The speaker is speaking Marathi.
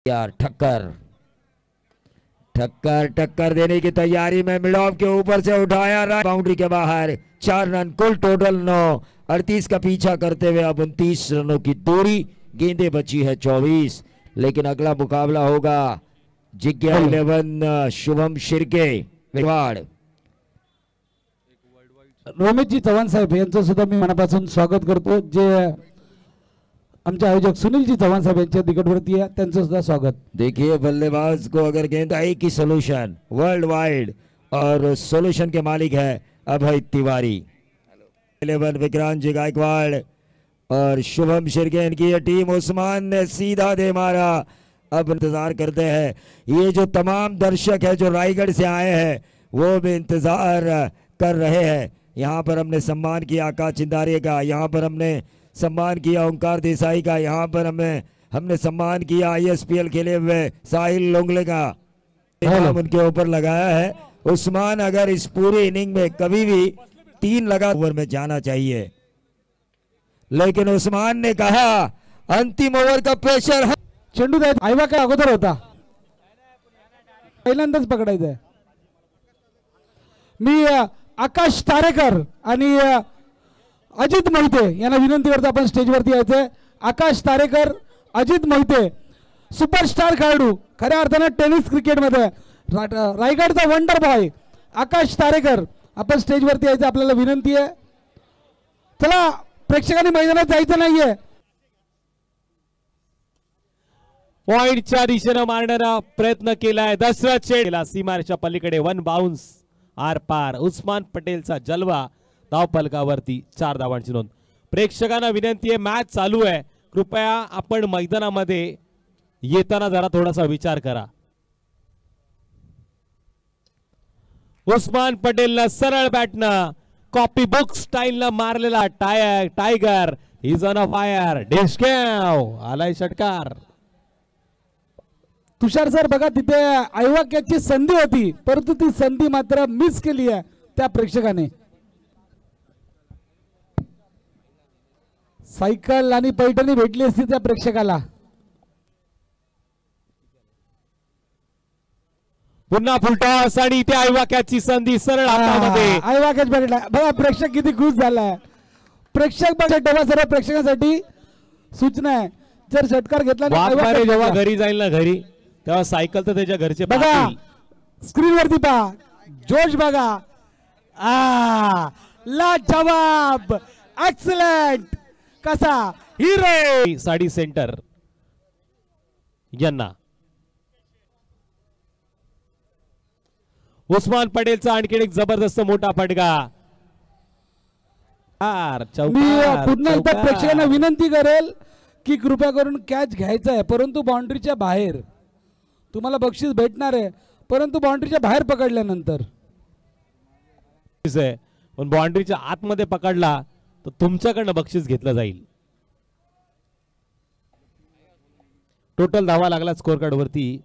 यार ठक्कर ठक्कर टक्कर देने की तैयारी में मिड ऑफ के ऊपर से उठाया बाउंड्री के बाहर। 4 रन कुल टोटल 9। 38 का पीछा करते हुए अब 29 रनों की दूरी। गेंदे बची है 24। लेकिन अगला मुकाबला होगा जिज्ञा 11 शुभम शिर्के विवाड़। रोमेशजी चव्हाण साहेब यांचं सुद्धा मी मनापासून स्वागत करतो। जे आमचे आयोजक सुनीलजी चव्हाण साहेब यांच्या निकटवर्ती आहे त्यांचं सुद्धा स्वागत। देखिए बल्लेबाज को अगर गेंद आई की सोल्यूशन वर्ल्ड वाइड और सोल्यूशन के मालिक है अभय तिवारी। 11 विक्रांत जी गायकवाड़ और शुभम शिर्के इनकी ये टीम। उस्मान ने सीधा दे मारा। अब इंतजार करते हैं ये जो तमाम दर्शक है जो रायगढ़ से आए हैं वो भी इंतजार कर रहे हैं। यहाँ पर हमने सम्मान किया आकाश चिंदारे का, यहाँ पर हमने सम्मान किया ओंकार देसाई का, यहाँ पर हमने सम्मान किया ISPL खेले हुए साहिल लोंगले का। नाम उनके ऊपर लगाया है। उस्मान अगर इस पूरी इनिंग में कभी भी 3 लगा ओवर में जाना चाहिए, लेकिन उस्मान ने कहा अंतिम ओवर का प्रेशर। चेंडू द्यायचा आयवा काय अगोदर होता, पहिल्यांदाच पकडायचा। मी आकाश तारेकर आणि अजित मोहिते यांना विनंती करतो आपण स्टेजवरती यायचंय। आकाश तारेकर, अजित मोहिते सुपरस्टार खेळाडू, खऱ्या अर्थाने टेनिस क्रिकेटमध्ये रायगडचा वंडर बॉय आकाश तारेकर, आपण स्टेजवरती यायचं आपल्याला विनंती आहे। चला प्रेक्षकांनी मैदानात जायचं नाहीये। पॉइंटच्या दिशेने मारण्याचा प्रयत्न केलाय दशरथ शेठला, सीमारेषा पलीकडे 1 बाउन्स आर पार। उस्मान पटेलचा जलवा धावफलकावरती 4 धावांची नोंद। प्रेक्षकांना विनंती आहे मॅच चालू आहे, कृपया आपण मैदानामध्ये येताना जरा थोडासा विचार करा। उस्मान पटेलनं सरळ बॅटनं कॉपी बुक स्टाईलनं मारलेला tiger is on a fire. डेस्केव आलाय षटकार। तुषार सर बघा तिथे आयवाक्याची संधी होती परंतु ती संधी मात्र मिस केली आहे त्या प्रेक्षकाने। सायकल आणि पैठणी भेटली असती त्या प्रेक्षकाला। पुन्हा फुलटॉस आणि इथे आयवाक्याची संधी सरळ हातामध्ये। आयवाक्याच भेटला बघा, प्रेक्षक किती खुश झालाय। प्रेक्षक बघा तेव्हा सर्व प्रेक्षकांसाठी सूचना आहे, जर षटकार घेतला जेव्हा घरी जाईल ना घरी तेव्हा सायकल तर त्याच्या घरचे बघा, स्क्रीन वरती पहा, जोश बघा। लाजवाब, एक्सलेंट, कसा हिरो। साडी सेंटर यांना उस्मान पटेलचा आणखी एक जबरदस्त मोठा फटका। मी पुन्हा एकदा प्रेक्षकांना विनंती करेल की कृपया करून कॅच घ्यायचा आहे परंतु बाउंड्रीच्या बाहेर। तुम्हाला बक्षीस भेटणार आहे परंतु बाउंड्रीच्या बाहेर पकडल्यानंतर। पण बाउंड्रीच्या आतमध्ये पकडला तर तुमच्याकडनं बक्षीस घेतलं जाईल। टोटल धावा लागला स्कोर कार्ड वरती